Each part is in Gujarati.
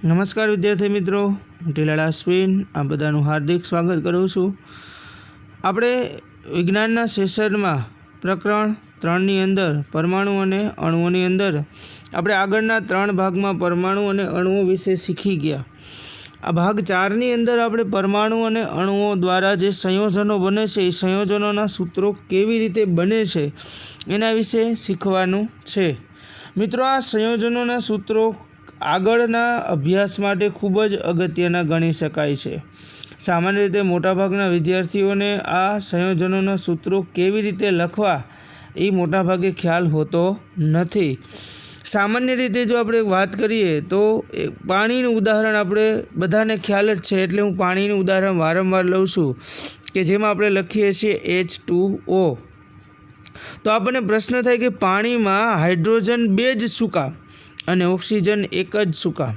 નમસ્કાર વિદ્યાર્થી મિત્રો, ઢીલાડા અશ્વિન આ બધાનું હાર્દિક સ્વાગત કરું છું। આપણે વિજ્ઞાનના સેશનમાં પ્રકરણ 3ની અંદર પરમાણુ અને અણુઓની અંદર આપણે આગળના 3 ભાગમાં પરમાણુ અને અણુઓ વિશે શીખી ગયા। આ ભાગ 4ની અંદર આપણે પરમાણુ અને અણુઓ દ્વારા જે સંયોજનો બને છે એ સંયોજનોના સૂત્રો કેવી રીતે બને છે એના વિશે શીખવાનું છે। મિત્રો, આ સંયોજનોના સૂત્રો આગળના અભ્યાસ માટે ખૂબ જ અગત્યના ગણી શકાય છે। સામાન્ય રીતે મોટાભાગના વિદ્યાર્થીઓને આ સંયોજનોના સૂત્રો કેવી રીતે લખવા એ મોટાભાગે ખ્યાલ હોતો નથી। સામાન્ય રીતે જો આપણે વાત કરીએ તો પાણીનું ઉદાહરણ આપણે બધાને ખ્યાલ જ છે, એટલે હું પાણીનું ઉદાહરણ વારંવાર લઉં છું કે જેમાં આપણે લખીએ છીએ H2O। તો આપણને પ્રશ્ન થાય કે પાણીમાં હાઇડ્રોજન 2 જ શું કામ અને ઓક્સિજન 1 જ શું કામ?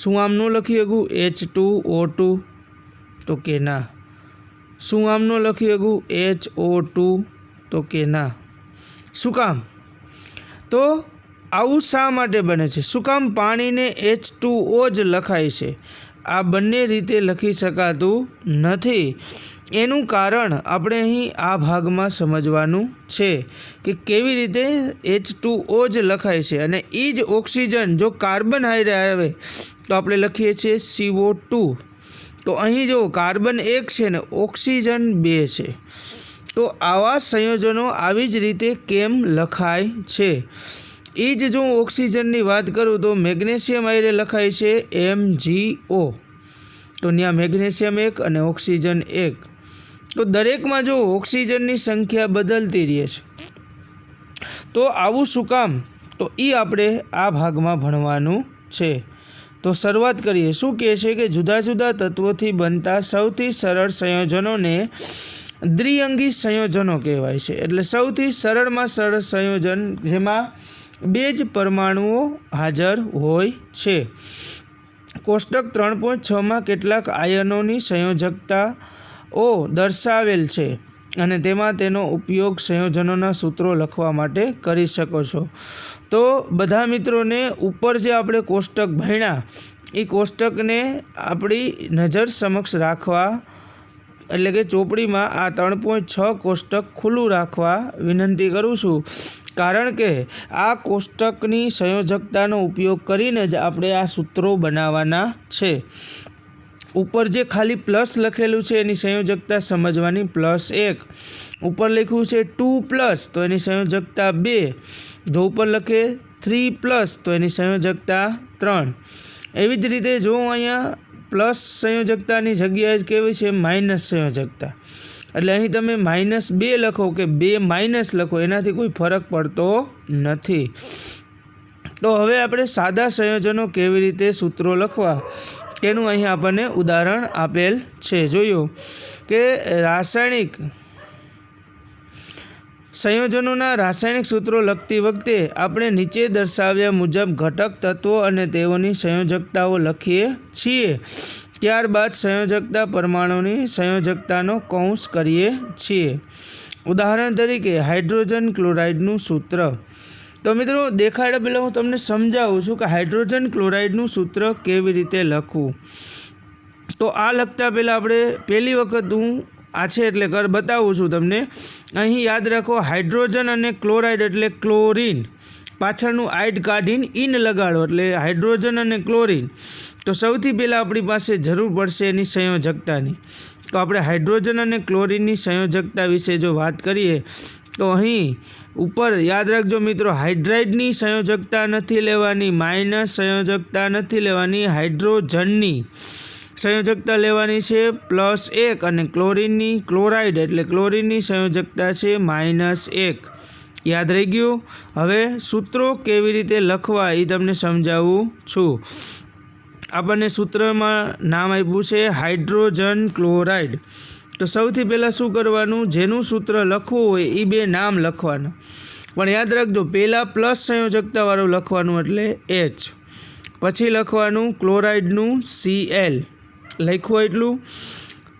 શું આમ ન લખી શકું H2O2? તો કે ના। શું આમ ન લખી શકું HO2? તો કે ના। શું કામ? તો આવું શા માટે બને છે? શું કામ પાણીને H2O જ લખાય છે? આ બંને રીતે લખી શકાતું નથી। એનું કારણ આપણે અહીં આ ભાગમાં સમજવાનું છે કે કેવી રીતે H2O જ લખાય છે અને એ જ ઓક્સિજન જો કાર્બન હારે આવે તો આપણે લખીએ છીએ CO2। તો અહીં જો કાર્બન 1 છે ને ઓક્સિજન 2 છે, તો આવા સંયોજનો આવી જ રીતે કેમ લખાય છે? એ જ જો ઓક્સિજનની વાત કરું તો મેગ્નેશિયમ હારે લખાય છે MgO। તો ત્યાં મેગ્નેશિયમ 1 અને ઓક્સિજન 1। તો દરેકમાં જો ઓક્સિજનની સંખ્યા બદલતી રહે છે, તો આવું શું કામ? તો એ આપણે આ ભાગમાં ભણવાનું છે। તો શરૂઆત કરીએ। શું કહે છે કે જુદા જુદા તત્વોથી બનતા સૌથી સરળ સંયોજનોને દ્વિઅંગી સંયોજનો કહેવાય છે। એટલે સૌથી સરળમાં સરળ સંયોજન જેમાં 2 જ પરમાણુઓ હાજર હોય છે। કોષ્ટક 3.6માં કેટલાક આયનોની સંયોજકતાઓ દર્શાવેલ છે અને તેમાં તેનો ઉપયોગ સંયોજનોના સૂત્રો લખવા માટે કરી શકો છો। તો બધા મિત્રોને ઉપર જે આપણે કોષ્ટક ભણ્યા એ કોષ્ટકને આપણી નજર સમક્ષ રાખવા, એટલે કે ચોપડીમાં આ 3.6 કોષ્ટક ખુલ્લું રાખવા વિનંતી કરું છું, કારણ કે આ કોષ્ટકની સંયોજકતાનો ઉપયોગ કરીને જ આપણે આ સૂત્રો બનાવવાના છે। ઉપર જે ખાલી પ્લસ લખેલું છે એની સંયોજકતા સમજવાની +1, ઉપર લખ્યું છે 2+ તો એની સંયોજકતા 2, જો ઉપર લખે 3+ તો એની સંયોજકતા 3। એવી જ રીતે જો અહીંયા પ્લસ સંયોજકતાની જગ્યાએ જ કેવી છે માઇનસ સંયોજકતા, એટલે અહીં તમે -2 લખો કે 2- લખો એનાથી કોઈ ફરક પડતો નથી। તો હવે આપણે સાદા સંયોજનો કેવી રીતે સૂત્રો લખવા તેનું અહીં આપણને ઉદાહરણ આપેલ છે। જોયું કે રાસાયણિક સંયોજનોના રાસાયણિક સૂત્રો લખતી વખતે આપણે નીચે દર્શાવ્યા મુજબ ઘટક તત્વો અને તેઓની સંયોજકતાઓ લખીએ છીએ। ત્યારબાદ સંયોજકતા પરમાણુની સંયોજકતાનો કૌંસ કરીએ છીએ। ઉદાહરણ તરીકે હાઇડ્રોજન ક્લોરાઇડનું સૂત્ર। તો મિત્રો, દેખાડ્યા પહેલાં હું તમને સમજાવું છું કે હાઇડ્રોજન ક્લોરાઇડનું સૂત્ર કેવી રીતે લખવું। તો આ લખતા પહેલાં આપણે પહેલી વખત હું આ છે એટલે બતાવું છું તમને। અહીં યાદ રાખો, હાઇડ્રોજન અને ક્લોરાઇડ એટલે ક્લોરીન, પાછળનું આઇડ કાઢીને ઇન લગાડો એટલે હાઇડ્રોજન અને ક્લોરીન। તો સૌથી પહેલાં આપણી પાસે જરૂર પડશે એની સંયોજકતાની। તો આપણે હાઇડ્રોજન અને ક્લોરીનની સંયોજકતા વિશે જો વાત કરીએ તો અહીં ઉપર યાદ રાખજો મિત્રો, હાઇડ્રાઇડની સંયોજકતા નથી લેવાની, માઇનસ સંયોજકતા નથી લેવાની, હાઇડ્રોજનની સંયોજકતા લેવાની છે +1 અને ક્લોરીનની, ક્લોરાઇડ એટલે ક્લોરીનની સંયોજકતા છે -1। યાદ રહી ગયું? હવે સૂત્રો કેવી રીતે લખવા એ તમને સમજાવું છું। આપણને સૂત્રમાં નામ આપ્યું છે હાઇડ્રોજન ક્લોરાઇડ। તો સૌથી પહેલાં શું કરવાનું, જેનું સૂત્ર લખવું હોય એ 2 નામ લખવાના, પણ યાદ રાખજો પહેલાં પ્લસ સંયોજકતાવાળું લખવાનું એટલે H, પછી લખવાનું ક્લોરાઇડનું Cl, લખ્યું એટલું,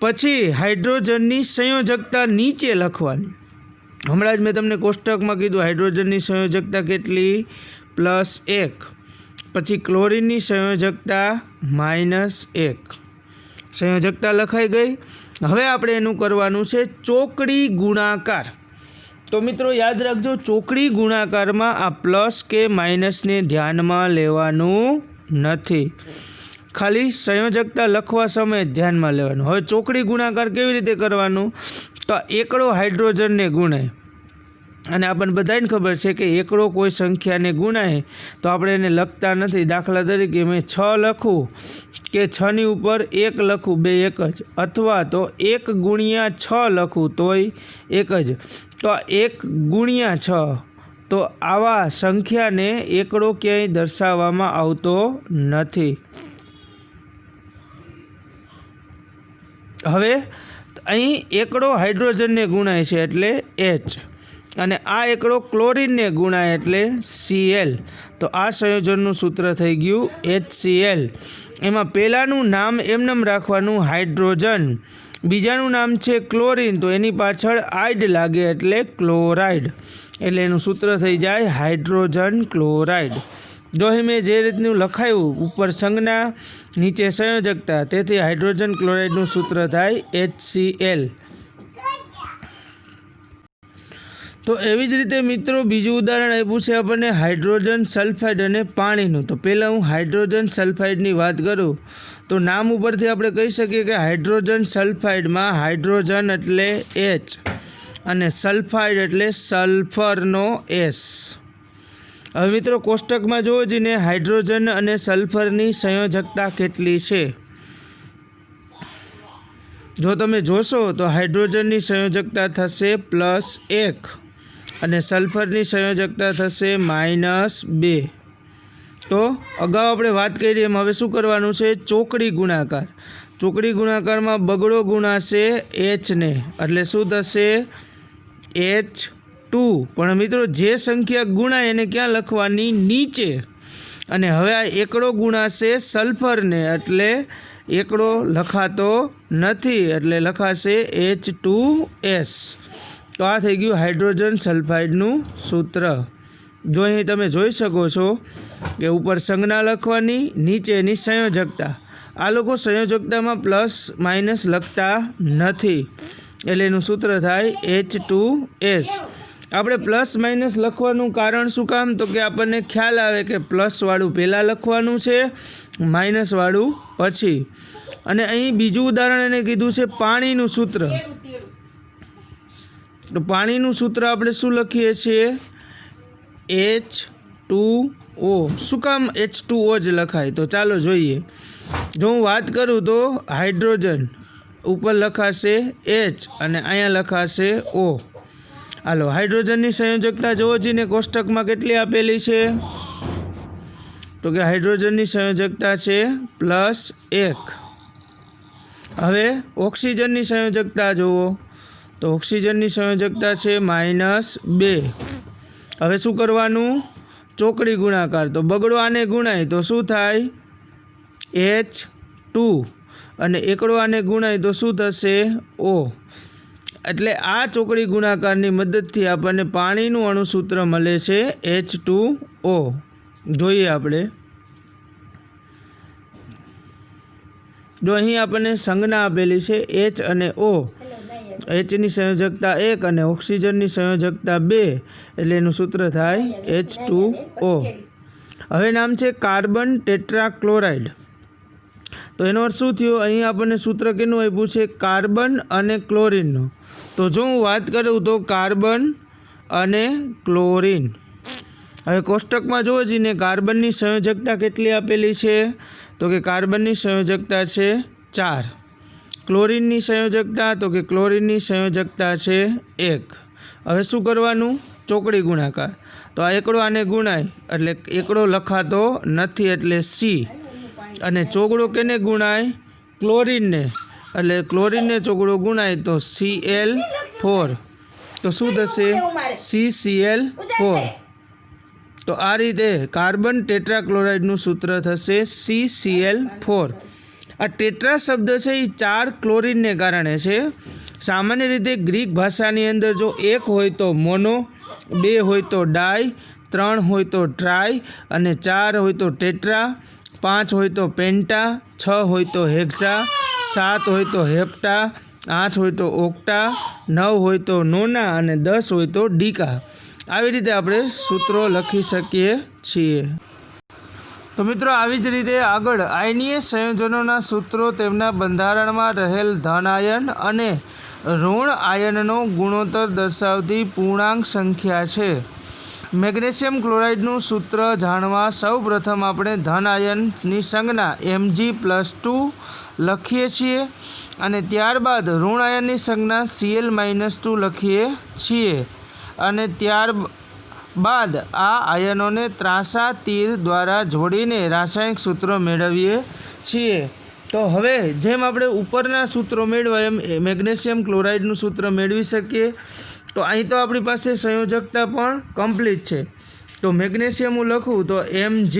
પછી હાઇડ્રોજનની સંયોજકતા નીચે લખવાની। હમણાં જ મેં તમને કોષ્ટકમાં કીધું હાઇડ્રોજનની સંયોજકતા કેટલી, +1। પછી ક્લોરીનની સંયોજકતા -1 સંયોજકતા લખાઈ ગઈ। હવે આપણે એનું કરવાનું છે ચોકડી ગુણાકાર। તો મિત્રો યાદ રાખજો, ચોકડી ગુણાકારમાં આ પ્લસ કે માઇનસને ધ્યાનમાં લેવાનું નથી, ખાલી સંયોજકતા લખવા સમયે ધ્યાનમાં લેવાનું। હવે ચોકડી ગુણાકાર કેવી રીતે કરવાનું, તો એકડો હાઇડ્રોજનને ગુણાય, અને આપણને બધાને ખબર છે કે એકડો કોઈ સંખ્યાને ગુણાય તો આપણે એને લખતા નથી। દાખલા તરીકે મેં 6 લખું કે 6ની ઉપર 1 લખું, બે એક જ, અથવા તો 1 ગુણ્યા 6 લખું તોય એક જ। તો 1 ગુણ્યા 6, તો આવા સંખ્યાને એકડો ક્યાંય દર્શાવવામાં આવતો નથી। હવે અહીં એકડો હાઇડ્રોજનને ગુણાય છે એટલે H, અને આ એકડો ક્લોરીનને ગુણાય એટલે Cl। તો આ સંયોજનનું સૂત્ર થઈ ગયું HCl। એમાં પહેલાંનું નામ એમનેમ રાખવાનું હાઇડ્રોજન, બીજાનું નામ છે ક્લોરીન, તો એની પાછળ આઇડ લાગે એટલે ક્લોરાઇડ, એટલે એનું સૂત્ર થઈ જાય હાઇડ્રોજન ક્લોરાઇડ। જો અહીં મેં જે રીતનું લખાયું, ઉપર સંજ્ઞા નીચે સંયોજકતા, તેથી હાઇડ્રોજન ક્લોરાઇડનું સૂત્ર થાય HCl। તો એવી જ રીતે મિત્રો બીજું ઉદાહરણ આપ્યું છે આપણને હાઇડ્રોજન સલ્ફાઇડ અને પાણીનું। તો પહેલાં હું હાઇડ્રોજન સલ્ફાઇડની વાત કરું તો નામ ઉપરથી આપણે કહી શકીએ કે હાઇડ્રોજન સલ્ફાઇડમાં હાઇડ્રોજન એટલે H અને સલ્ફાઇડ એટલે સલ્ફરનો S। હવે મિત્રો કોષ્ટકમાં જોવો જઈને હાઇડ્રોજન અને સલ્ફરની સંયોજકતા કેટલી છે। જો તમે જોશો તો હાઇડ્રોજનની સંયોજકતા થશે +1 અને સલ્ફરની સંયોજકતા થશે -2। તો અગાઉ આપણે વાત કરી એમ હવે શું કરવાનું છે, ચોકડી ગુણાકાર। ચોકડી ગુણાકારમાં બગડો ગુણાશે Hને, એટલે શું થશે H2। પણ મિત્રો જે સંખ્યા ગુણાય એને ક્યાં લખવાની, નીચે। અને હવે આ એકડો ગુણાશે સલ્ફરને, એટલે એકડો લખાતો નથી, એટલે લખાશે H2S। તો આ થઈ ગયું હાઇડ્રોજન સલ્ફાઇડનું સૂત્ર। જો અહીં તમે જોઈ શકો છો કે ઉપર સંજ્ઞા લખવાની, નીચેની સંયોજકતા। આ લોકો સંયોજકતામાં પ્લસ માઇનસ લખતા નથી, એટલે એનું સૂત્ર થાય H2S। આપણે પ્લસ માઇનસ લખવાનું કારણ શું કામ, તો કે આપણને ખ્યાલ આવે કે પ્લસવાળું પહેલાં લખવાનું છે, માઇનસવાળું પછી। અને અહીં બીજું ઉદાહરણ એને કીધું છે પાણીનું સૂત્ર। તો પાણીનું સૂત્ર આપણે શું લખીએ છીએ, H2O। શું કામ H2O જ લખાય, તો ચાલો જોઈએ। જો હું વાત કરું તો હાઇડ્રોજન ઉપર લખાશે H અને અહીંયા લખાશે O। હાલો હાઇડ્રોજનની સંયોજકતા જોવો જઈને કોષ્ટકમાં કેટલી આપેલી છે, તો કે હાઇડ્રોજનની સંયોજકતા છે +1। હવે ઓક્સિજનની સંયોજકતા જુઓ તો ઓક્સિજનની સંયોજકતા છે -2। હવે શું કરવાનું, ચોકડી ગુણાકાર। તો બગડો આને ગુણાય તો શું થાય H2, અને એકડો આને ગુણાય તો શું થશે O। એટલે આ ચોકડી ગુણાકારની મદદથી આપણને પાણીનું અણુસૂત્ર મળે છે H2O। જોઈએ આપણે, જો અહીં આપણને સંજ્ઞા આપેલી છે H અને O, Hની સંયોજકતા 1 અને ઓક્સિજનની સંયોજકતા 2, એટલે એનું સૂત્ર થાય H2O। હવે નામ છે કાર્બન ટેટ્રાક્લોરાઇડ। તો એનો અર્થ શું થયો, અહીં આપણને સૂત્ર કેનું આપ્યું છે, કાર્બન અને ક્લોરીનનું। તો જો હું વાત કરું તો કાર્બન અને ક્લોરીન। હવે કોષ્ટકમાં જોવો જઈને કાર્બનની સંયોજકતા કેટલી આપેલી છે, તો કે કાર્બનની સંયોજકતા છે 4। ક્લોરીનની સંયોજકતા, તો કે ક્લોરીનની સંયોજકતા છે 1। હવે શું કરવાનું, ચોકડી ગુણાકાર। તો આ એકડો આને ગુણાય એટલે એકડો લખાતો નથી, એટલે C। અને ચોગડો કેને ગુણાય, ક્લોરીનને, એટલે ક્લોરીનને ચોગડો ગુણાય તો Cl4। તો શું થશે CCl4। તો આ રીતે કાર્બન ટેટ્રાક્લોરાઇડનું સૂત્ર થશે CCl4। આ ટેટ્રા શબ્દ છે એ 4 ક્લોરીનને કારણે છે। સામાન્ય રીતે ગ્રીક ભાષાની અંદર જો 1 હોય તો મોનો, 2 હોય તો ડાય, 3 હોય તો ટ્રાય અને 4 હોય તો ટેટ્રા, 5 હોય તો પેન્ટા, 6 હોય તો હેક્સા, 7 હોય તો હેપ્ટા, 8 હોય તો ઓક્ટા, 9 હોય તો નોના અને 10 હોય તો ડીકા. આવી રીતે આપણે સૂત્રો લખી શકીએ છીએ. તો મિત્રો આવી જ રીતે આગળ આયનીય સંયોજનોના સૂત્રો તેમના બંધારણમાં રહેલ ધન આયન અને ઋણ આયનનો ગુણોત્તર દર્શાવતી પૂર્ણાંક સંખ્યા છે. મેગ્નેશિયમ ક્લોરાઇડનું સૂત્ર જાણવા સૌ પ્રથમ આપણે ધન આયનની સંજ્ઞા Mg+2 લખીએ છીએ અને ત્યારબાદ ઋણ આયનની સંજ્ઞા Cl-2 લખીએ છીએ અને ત્યારબાદ આ આયનોને ત્રાંસા તીર દ્વારા જોડીને રાસાયણિક સૂત્રો મેળવીએ છીએ. તો હવે જેમ આપણે ઉપરના સૂત્રો મેળવ્યા એમ મેગ્નેશિયમ ક્લોરાઇડનું સૂત્ર મેળવી શકીએ. તો અહીં તો આપણી પાસે સંયોજકતા પણ કમ્પ્લીટ છે. તો મેગ્નેશિયમ હું લખું તો Mg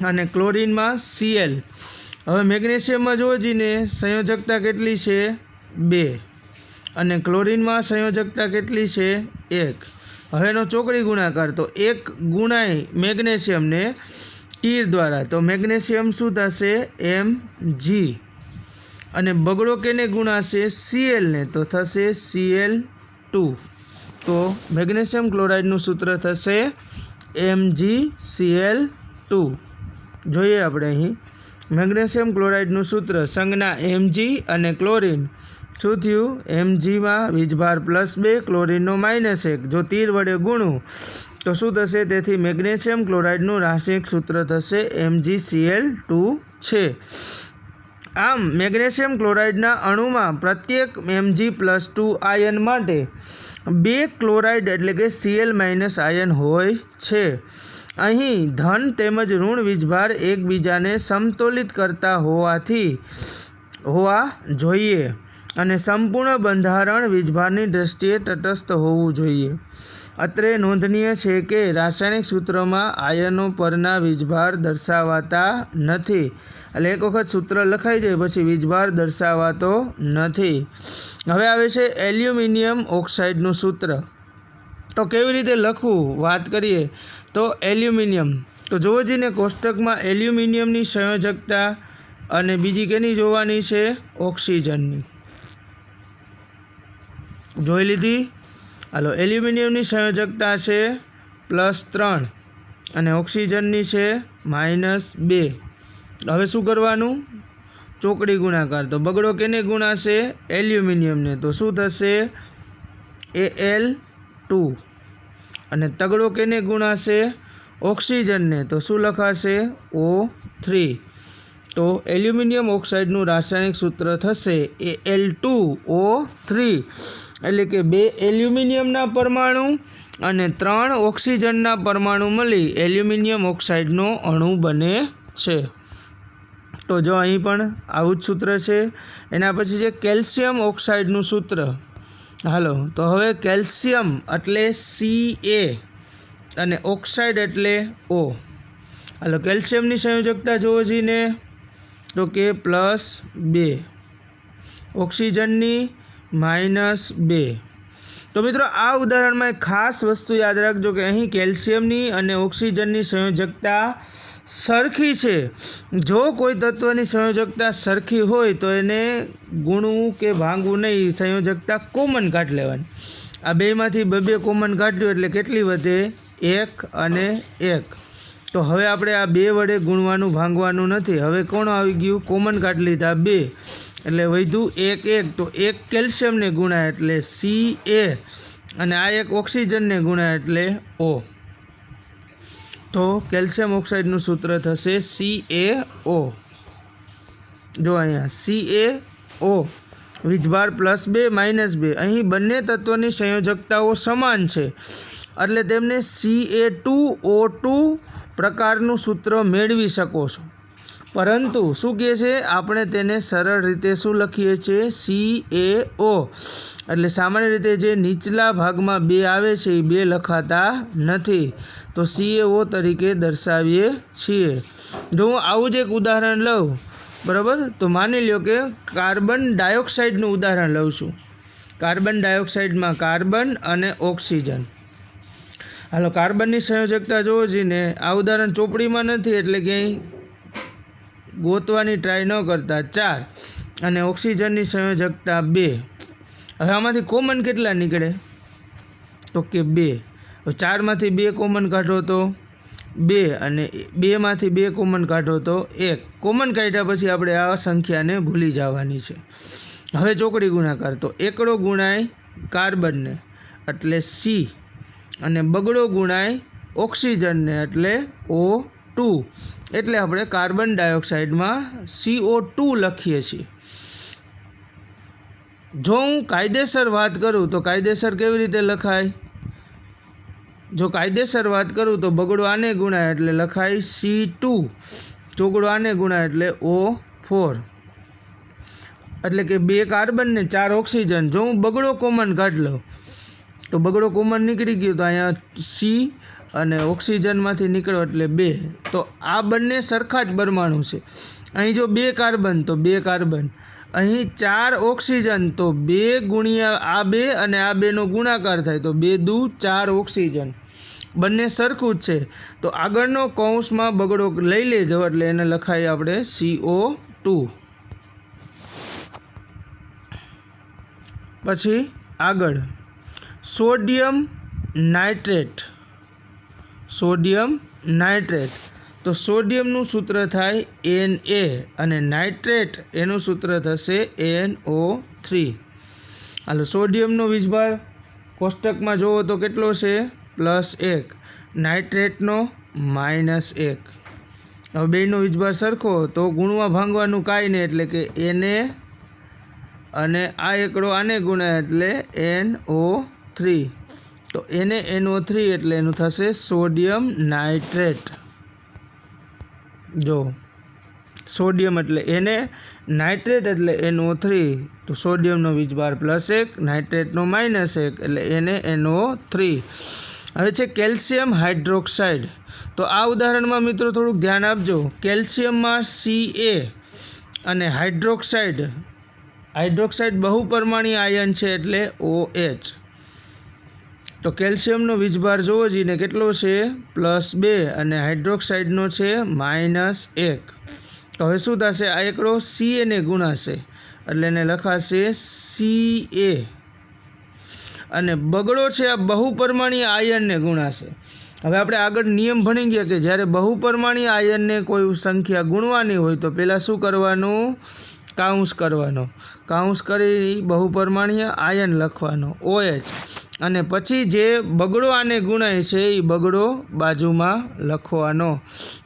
અને ક્લોરીનમાં Cl. હવે મેગ્નેશિયમમાં જોઈને સંયોજકતા કેટલી છે 2 અને ક્લોરીનમાં સંયોજકતા કેટલી છે 1. હવે એનો ચોકડી ગુણાકાર તો 1 ગુણાય મેગ્નેશિયમને તીર દ્વારા તો મેગ્નેશિયમ શું થશે Mg અને બગડો કેને ગુણાશે Clને તો થશે Cl2. તો મેગ્નેશિયમ ક્લોરાઇડનું સૂત્ર થશે MgCl2. જોઈએ આપણે અહીં મેગ્નેશિયમ ક્લોરાઇડનું સૂત્ર સંજ્ઞા Mg અને ક્લોરીન શું થયું Mgમાં વીજભાર +2 ક્લોરીનનો -1. જો તીર વડે ગુણું તો શું થશે? તેથી મેગ્નેશિયમ ક્લોરાઇડનું રાસાયણિક સૂત્ર થશે MgCl2 છે. આમ મેગ્નેશિયમ ક્લોરાઇડના અણુમાં પ્રત્યેક Mg+2 આયન માટે 2 ક્લોરાઇડ એટલે કે Cl- આયન હોય છે. અહીં ધન તેમજ ઋણ વીજભાર એકબીજાને સમતોલિત કરતા હોવા જોઈએ અને સંપૂર્ણ બંધારણ વીજભારની દ્રષ્ટિએ તટસ્થ હોવું જોઈએ. અત્રે નોંધનીય છે કે રાસાયણિક સૂત્રમાં આયનો પરના વીજભાર દર્શાવાતા નથી. એટલે એક વખત સૂત્ર લખાઈ જાય પછી વીજભાર દર્શાવાતો નથી. હવે આવે છે એલ્યુમિનિયમ ઓક્સાઇડનું સૂત્ર. તો કેવી રીતે લખવું વાત કરીએ તો એલ્યુમિનિયમ તો જોવો જઈને કોષ્ટકમાં એલ્યુમિનિયમની સંયોજકતા અને બીજી કેની જોવાની છે ઓક્સિજનની જોઈ લીધી. હાલો એલ્યુમિનિયમની સંયોજકતા છે +3 અને ઓક્સિજનની છે -2. હવે શું કરવાનું ચોકડી ગુણાકાર તો બગડો કેને ગુણાશે એલ્યુમિનિયમને તો શું થશે Al2 અને તગડો કેને ગુણાશે ઓક્સિજનને તો શું લખાશે O3. તો એલ્યુમિનિયમ ઓક્સાઇડનું રાસાયણિક સૂત્ર થશે Al2O3 એટલે કે 2 એલ્યુમિનિયમના પરમાણુ અને 3 ઓક્સિજનના પરમાણુ મળી એલ્યુમિનિયમ ઓક્સાઇડનો અણુ બને છે. તો જો અહીં પણ આવું જ સૂત્ર છે. એના પછી છે કેલ્શિયમ ઓક્સાઇડનું સૂત્ર. હાલો તો હવે કેલ્શિયમ એટલે Ca અને ઓક્સાઇડ એટલે O. હાલો કેલ્શિયમની સંયોજકતા જોવો જઈને તો કે +2 ઓક્સિજનની -2. તો મિત્રો આ ઉદાહરણમાં એક ખાસ વસ્તુ યાદ રાખજો કે અહીં કેલ્શિયમની અને ઓક્સિજનની સંયોજકતા સરખી છે. જો કોઈ તત્વની સંયોજકતા સરખી હોય તો એને ગુણવું કે ભાંગવું નહીં, સંયોજકતા કોમન કાઢી લેવાની. આ બેમાંથી બે કોમન કાઢ્યું એટલે કેટલી વધે 1 અને 1. તો હવે આપણે આ 2 વડે ગુણવાનું ભાંગવાનું નથી. હવે કોણ આવી ગયું કોમન કાઢી લીધા 2 એટલે વધ્યું 1 તો 1 કેલ્શિયમને ગુણાય એટલે Ca અને આ 1 ઓક્સિજનને ગુણાય એટલે O. તો કેલ્શિયમ ઓક્સાઇડનું સૂત્ર થશે CaO. જો અહીંયા CaO વીજભાર +2 -2. અહીં બંને તત્વોની સંયોજકતાઓ સમાન છે એટલે તેમને Ca2O2 પ્રકારનું સૂત્ર મેળવી શકો છો. પરંતુ શું કહે છે આપણે તેને સરળ રીતે શું લખીએ છીએ CaO. એટલે સામાન્ય રીતે જે નીચલા ભાગમાં 2 આવે છે એ 2 લખાતા નથી તો CaO તરીકે દર્શાવીએ છીએ. જો હું આવું જ એક ઉદાહરણ લઉં બરાબર તો માની લો કે કાર્બન ડાયોક્સાઇડનું ઉદાહરણ લઉં છું. કાર્બન ડાયોક્સાઇડમાં કાર્બન અને ઓક્સિજન. હાલો કાર્બનની સંયોજકતા જોવો છીએ ને, આ ઉદાહરણ ચોપડીમાં નથી એટલે ક્યાંય ગોતવાની ટ્રાય ન કરતા. 4 અને ઓક્સિજનની સંયોજકતા 2. હવે આમાંથી કોમન કેટલા નીકળે તો કે 2. 4માંથી 2 કોમન કાઢો તો 2 અને 2માંથી 2 કોમન કાઢો તો 1. કોમન કાઢ્યા પછી આપણે આ સંખ્યાને ભૂલી જવાની છે. હવે ચોકડી ગુણાકાર, તો એકડો ગુણાય કાર્બનને એટલે C અને બગડો ગુણાય ઓક્સિજનને એટલે O2. એટલે આપણે કાર્બન ડાયોક્સાઇડમાં CO2 લખીએ છીએ. જો હું કાયદેસર વાત કરું તો કાયદેસર કેવી રીતે લખાય? જો કાયદેસર વાત કરું તો બગડો આને ગુણાય એટલે લખાય C2, ચોગડો આને ગુણાય એટલે O4. એટલે કે 2 કાર્બન ને 4 ઓક્સિજન. જો હું બગડો કોમન કાઢ લઉં તો બગડો કોમન નીકળી ગયું, તો અહીંયા C અને ઓક્સિજનમાંથી નીકળો એટલે 2. તો આ બંને સરખા જ પરમાણુ છે. અહીં જો 2 કાર્બન તો 2 કાર્બન, અહીં 4 ઓક્સિજન તો 2 ગુણ્યા આ 2 અને આ 2નો ગુણાકાર થાય તો 2 દુ 4 ઓક્સિજન. બંને સરખું જ છે. તો આગળનો કૌંસમાં બગડો લઈ લેજો એટલે એને લખાય આપણે CO2. પછી આગળ સોડિયમ નાઇટ્રેટ. સોડિયમ નાઇટ્રેટ, તો સોડિયમનું સૂત્ર થાય Na અને નાઇટ્રેટ એનું સૂત્ર થશે NO3. હાલો સોડિયમનો વીજભાર કોષ્ટકમાં જોવો તો કેટલો છે? +1. નાઇટ્રેટનો -1. હવે બેયનો વીજભાર સરખો તો ગુણવા ભાંગવાનું કાંઈ નહીં એટલે કે Na અને આ એકડો આને ગુણાય એટલે NO3. તો NO3 એટલે એનું થશે સોડિયમ નાઇટ્રેટ. જો સોડિયમ એટલે Na, નાઇટ્રેટ એટલે NO3. તો સોડિયમનો વીજભાર +1, નાઇટ્રેટનો -1 એટલે NaNO3. હવે છે કેલ્શિયમ હાઇડ્રોક્સાઇડ. તો આ ઉદાહરણમાં મિત્રો થોડુંક ધ્યાન આપજો. કેલ્શિયમમાં Ca અને હાઇડ્રોક્સાઇડ બહુપરમાણીય આયન છે એટલે OH. તો કેલ્શિયમનો વીજભાર જોવો જઈને કેટલો છે? +2 અને હાઇડ્રોક્સાઇડનો છે -1. તો હવે શું થશે? આ એકડો Ca ને ગુણાશે એટલે એને લખાશે Ca અને બગડો છે આ બહુપરમાણીય આયનને ગુણાશે. હવે આપણે આગળ નિયમ ભણી ગયા કે જ્યારે બહુપરમાણીય આયનને કોઈ સંખ્યા ગુણવાની હોય તો પહેલાં શું કરવાનું? કાઉન્સ કરવાનો. કાઉન્સ કરી બહુપરમાણીય આયન લખવાનો OH અને પછી જે બગડો આને ગુણાય છે એ બગડો બાજુમાં લખવાનો.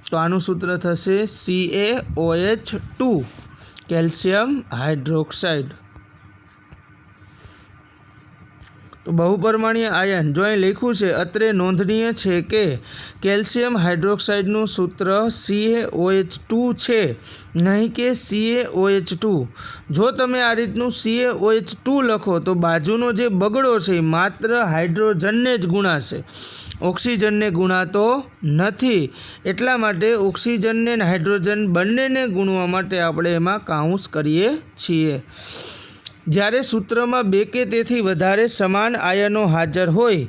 તો આનું સૂત્ર થશે CaOH2, કેલ્શિયમ હાઇડ્રોક્સાઇડ. તો બહુપરમાણીય આયન જો અહીં લખ્યું છે, અત્રે નોંધનીય છે કે કેલ્શિયમ હાઇડ્રોક્સાઇડનું સૂત્ર CaOH2 છે, નહીં કે CaOH2. જો તમે આ રીતનું CaOH2 લખો તો બાજુનો જે બગડો છે એ માત્ર હાઇડ્રોજનને જ ગુણાશે, ઓક્સિજનને ગુણાતો નથી. એટલા માટે ઓક્સિજનને અને હાઇડ્રોજન બંનેને ગુણવા માટે આપણે એમાં કાઉન્સ કરીએ છીએ. જ્યારે સૂત્રમાં 2 કે તેથી વધારે સમાન આયનો હાજર હોય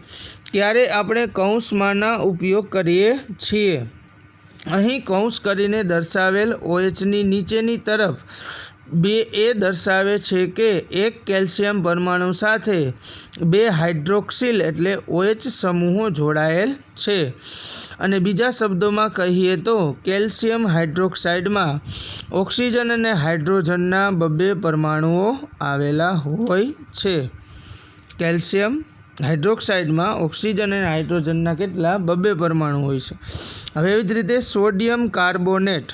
ત્યારે આપણે કૌંસમાંના ઉપયોગ કરીએ છીએ. અહીં કૌંસ કરીને દર્શાવેલ OHની નીચેની તરફ 2 એ દર્શાવે છે કે એક કેલ્શિયમ પરમાણુ સાથે 2 હાઇડ્રોક્સિલ એટલે OH સમૂહો જોડાયેલ છે. અને બીજા શબ્દોમાં કહીએ તો કેલ્શિયમ હાઇડ્રોક્સાઇડમાં ઓક્સિજન અને હાઇડ્રોજનના 2 પરમાણુઓ આવેલા હોય છે. કેલ્શિયમ હાઇડ્રોક્સાઇડમાં ઓક્સિજન અને હાઇડ્રોજનના કેટલા? 2 પરમાણુ હોય છે. હવે એવી જ રીતે સોડિયમ કાર્બોનેટ.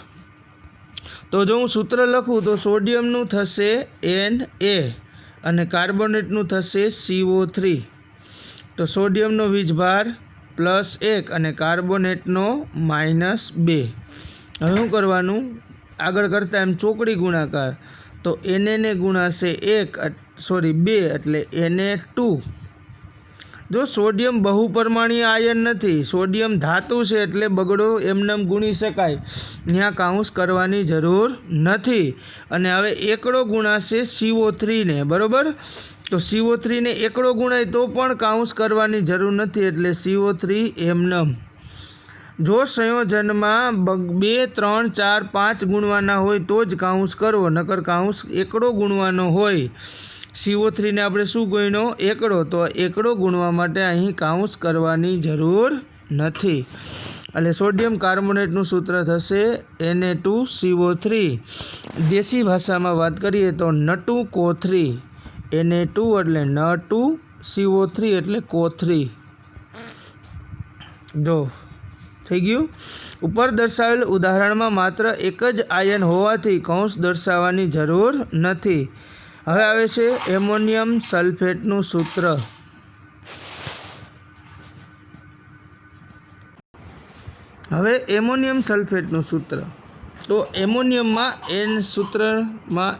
તો જો હું સૂત્ર લખું તો સોડિયમનું થશે Na અને કાર્બોનેટનું થશે CO3. તો સોડિયમનો વીજભાર +1 અને કાર્બોનેટનો -2. હવે શું કરવાનું? આગળ કરતાં એમ ચોકડી ગુણાકાર. તો Na ને ગુણાશે 2 એટલે Na2 જો સોડિયમ બહુપરમાણીય આયન નથી, સોડિયમ ધાતુ છે એટલે બગડો એમનેમ ગુણી શકાય, ત્યાં કાઉન્સ કરવાની જરૂર નથી. અને હવે એકડો ગુણાશે CO3 ને, બરાબર? તો CO3 ને એકડો ગુણાય તો પણ કાઉન્સ કરવાની જરૂર નથી, એટલે CO3 એમનેમ. જો સંયોજનમાં 2, 3, 4, 5 ગુણવાના હોય તો જ કાઉન્સ કરવો, નકર કાઉન્સ એકડો ગુણવાનો હોય. CO3 ને આપણે શું ગણ્યો? એકડો. તો એકડો ગુણવા માટે અહીં કાઉન્સ કરવાની જરૂર નથી. એટલે સોડિયમ કાર્બોનેટનું સૂત્ર થશે Na2CO3. દેશી ભાષામાં વાત કરીએ તો N2CO3. Na2 એટલે N2, CO3 એટલે CO3. જો થઈ ગયું. ઉપર દર્શાવેલ ઉદાહરણમાં માત્ર એક જ આયન હોવાથી કૌંસ દર્શાવવાની જરૂર નથી. હવે આવે છે એમોનિયમ સલ્ફેટનું સૂત્ર. હવે એમોનિયમ સલ્ફેટનું સૂત્ર. તો એમોનિયમમાં સૂત્રમાં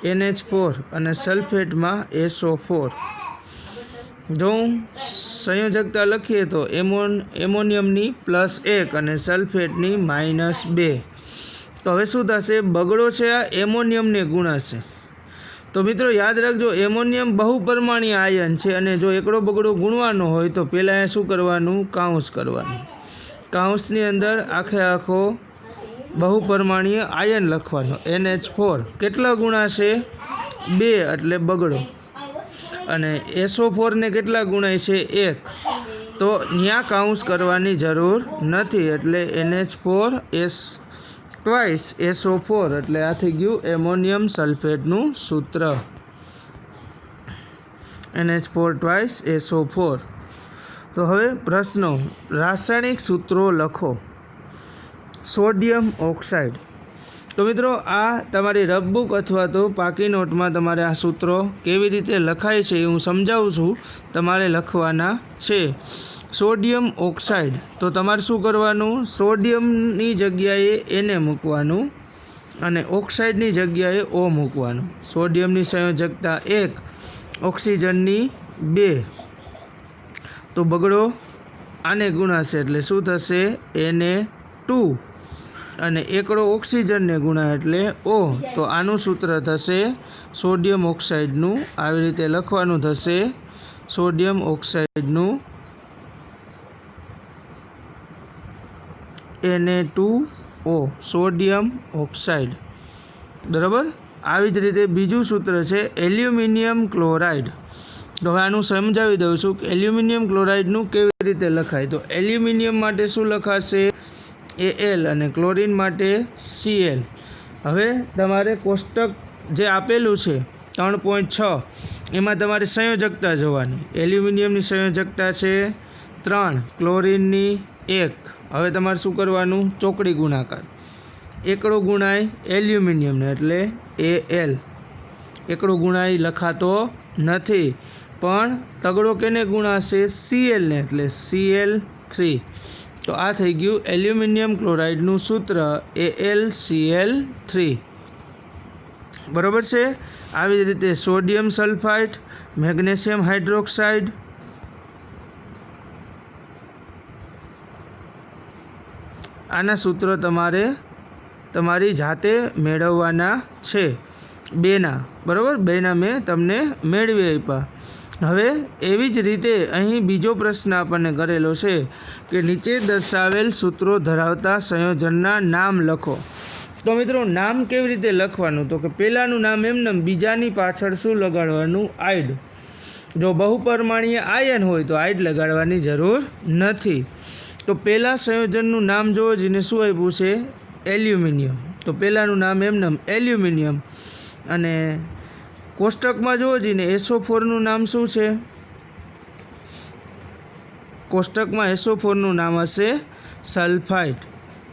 NH4 અને સલ્ફેટમાં SO4. જો સંયોજકતા લખીએ તો એમોનિયમની +1 અને સલ્ફેટની -2. તો હવે શું થશે? બગડો છે આ એમોનિયમને ગુણાશે. તો મિત્રો યાદ રાખજો, એમોનિયમ બહુપરમાણીય આયન છે અને જો એકડો બગડો ગુણવાનો હોય તો પહેલાં શું કરવાનું? કાઉન્સ કરવાનું. કાઉન્સની અંદર આખે આખો બહુપરમાણીય આયન લખવાનો NH4. કેટલા ગુણાશે? 2 એટલે બગડો. અને SO4 ને કેટલા ગુણાય છે? 1. તો ત્યાં કાઉન્સ કરવાની જરૂર નથી, એટલે NH4 ટ્વાઇસ SO4 એટલે આ થઈ ગયું એમોનિયમ સલ્ફેટનું સૂત્ર. NH4 twice SO4. તો હવે પ્રશ્નો. રાસાયણિક સૂત્રો લખો. Sodium oxide. તો મિત્રો આ તમારી રફબુક અથવા તો પાકી નોટમાં તમારે આ સૂત્રો કેવી રીતે લખાય છે એ હું સમજાવું છું, તમારે લખવાના છે. Sodium oxide. તો તમારે શું કરવાનું? સોડિયમની જગ્યાએ Na મૂકવાનું અને ઓક્સાઇડની જગ્યાએ O મૂકવાનું. સોડિયમની સંયોજકતા 1, ઓક્સિજનની 2. તો બગડો આને ગુણાશે એટલે શું થશે? Na2. અને એકડો ઓક્સિજનને ગુણાય એટલે O. તો આનું સૂત્ર થશે સોડિયમ ઓક્સાઇડનું. આવી રીતે લખવાનું થશે સોડિયમ ઓક્સાઇડનું Na2O, સોડિયમ ઓક્સાઇડ. બરાબર. આવી જ રીતે બીજું સૂત્ર છે એલ્યુમિનિયમ ક્લોરાઇડ. તો હવે આનું સમજાવી દઉં છું કે એલ્યુમિનિયમ ક્લોરાઇડનું કેવી રીતે લખાય. તો એલ્યુમિનિયમ માટે શું લખાશે? Al અને ક્લોરિન માટે Cl. હવે તમારે કોષ્ટક જે આપેલું છે 3.6 એમાં તમારે સંયોજકતા જોવાની. એલ્યુમિનિયમની સંયોજકતા છે 3, ક્લોરિનની 1. હવે તમારે શું કરવાનું? ચોકડી ગુણાકાર. એકડો ગુણાય એલ્યુમિનિયમને એટલે Al. એકડો ગુણાય લખાતો નથી, પણ તગડો કેને ગુણાશે? Cl ને એટલે Cl3. તો આ થઈ ગયું એલ્યુમિનિયમ ક્લોરાઇડનું સૂત્ર AlCl3. બરાબર છે. આવી જ રીતે સોડિયમ સલ્ફાઇડ, મેગ્નેશિયમ હાઇડ્રોક્સાઇડ, આના સૂત્રો તમારે તમારી જાતે મેળવવાના છે. 2ના. બરાબર. 2ના મેં તમને મેળવી આપ્યા. હવે એવી જ રીતે અહીં બીજો પ્રશ્ન આપણને કરેલો છે કે નીચે દર્શાવેલ સૂત્રો ધરાવતા સંયોજનના નામ લખો. તો મિત્રો નામ કેવી રીતે લખવાનું? તો કે પહેલાંનું નામ એમને, બીજાની પાછળ શું લગાડવાનું? આઇડ. જો બહુપરમાણીય આયન હોય તો આઇડ લગાડવાની જરૂર નથી. તો પહેલાં સંયોજનનું નામ જોવો જેને શું આપ્યું છે? એલ્યુમિનિયમ. તો પહેલાંનું નામ એમને એલ્યુમિનિયમ. અને કોષ્ટકમાં જોવો જઈને SO4નું નામ શું છે? કોષ્ટકમાં SO4નું નામ હશે સલ્ફાઇડ.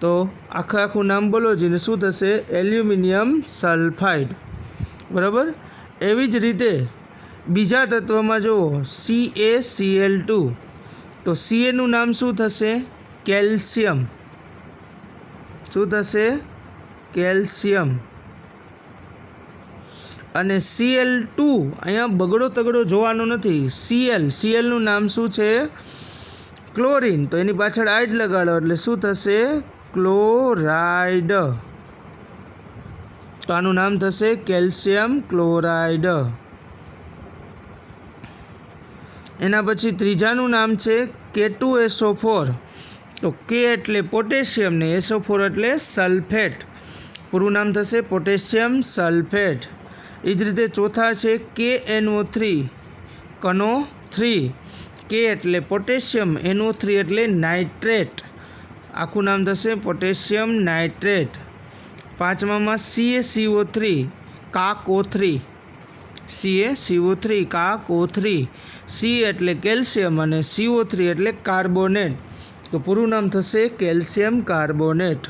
તો આખું નામ બોલો જઈને શું થશે? Aluminium sulphide. બરાબર. એવી જ રીતે બીજા તત્વમાં જુઓ CaCl2. તો Ca નામ શું થશે? કેલ્શિયમ. શું થશે? કેલ્શિયમ. અને Cl2 અહીંયા બગડો તગડો જોવાનો નથી. સીએલનું નામ શું છે? ક્લોરીન. તો એની પાછળ આઈડ લગાડો એટલે શું થશે? ક્લોરાઇડ. તો આનું નામ થશે કેલ્શિયમ ક્લોરાઇડ. એના પછી ત્રીજાનું નામ છે K2SO4. તો કે એટલે પોટેશિયમ ને SO4 એટલે સલ્ફેટ. પૂરું નામ થશે પોટેશિયમ સલ્ફેટ. એ જ રીતે ચોથા છે KNO3 કનો 3. કે એટલે પોટેશિયમ, NO3 એટલે નાઇટ્રેટ. આખું નામ થશે પોટેશિયમ નાઇટ્રેટ. પાંચમામાં CaCO3 કાક-O3. CaCO3 કાક-O3. C એટલે કેલ્શિયમ અને CO3 એટલે કાર્બોનેટ. તો પૂરું નામ થશે કેલ્શિયમ કાર્બોનેટ.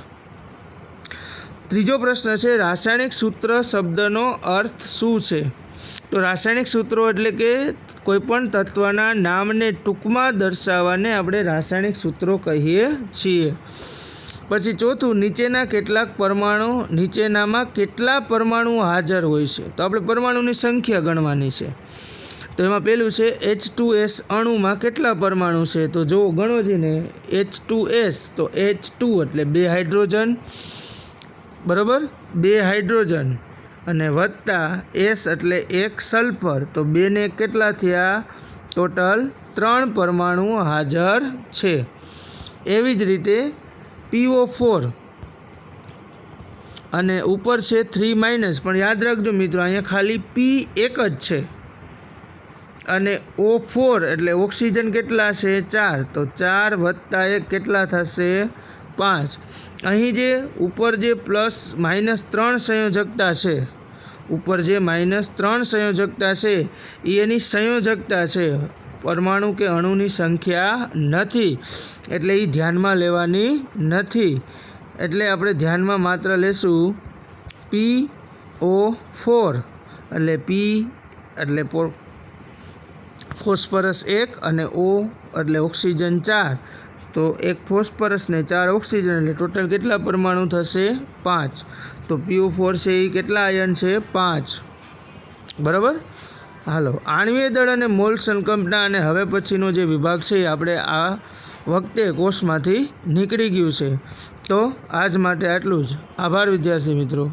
ત્રીજો પ્રશ્ન છે રાસાયણિક સૂત્ર શબ્દનો અર્થ શું છે? તો રાસાયણિક સૂત્રો એટલે કે કોઈપણ તત્વના નામને ટૂંકમાં દર્શાવવાને આપણે રાસાયણિક સૂત્રો કહીએ છીએ. પછી ચોથું, નીચેનામાં કેટલા પરમાણુ હાજર હોય છે? તો આપણે પરમાણુની સંખ્યા ગણવાની છે. તો એમાં પહેલું છે H2S અણુમાં કેટલા પરમાણુ છે? તો જો ગણો છે ને H2S, તો H2 એટલે 2 હાઇડ્રોજન, બરાબર, 2 હાઇડ્રોજન, અને વત્તા S એટલે 1 સલ્ફર. તો 2 ને કેટલા થયા? ટોટલ 3 પરમાણુ હાજર છે. એવી જ રીતે PO4 અને ઉપર છે 3- પણ યાદ રાખજો મિત્રો, અહીંયા ખાલી P એક જ છે. અને O4 એટલે ઓક્સિજન કેટલા છે? 4. તો 4 વત્તા 1 કેટલા થશે? 5. અહીં જે ઉપર જે ±3 સંયોજકતા છે, ઉપર જે -3 સંયોજકતા છે એ એની સંયોજકતા છે, પરમાણુ કે અણુની સંખ્યા નથી. એટલે એ ધ્યાનમાં લેવાની નથી. એટલે આપણે ધ્યાનમાં માત્ર લેશું PO4 એટલે P એટલે ફોસ્ફરસ 1 અને O એટલે ઓક્સિજન 4. તો 1 ફોસ્ફરસ ને 4 ઓક્સિજન એટલે ટોટલ કેટલા પરમાણુ થશે? 5. તો PO4 છે એ કેટલા આયન છે? 5. બરાબર. હાલો, આણ્વીય દળ અને મોલ સંકલ્પના અને હવે પછીનો જે વિભાગ છે એ આપણે આ વખતે કોર્સમાંથી નીકળી ગયું છે. તો આજ માટે આટલું જ. આભાર વિદ્યાર્થી મિત્રો.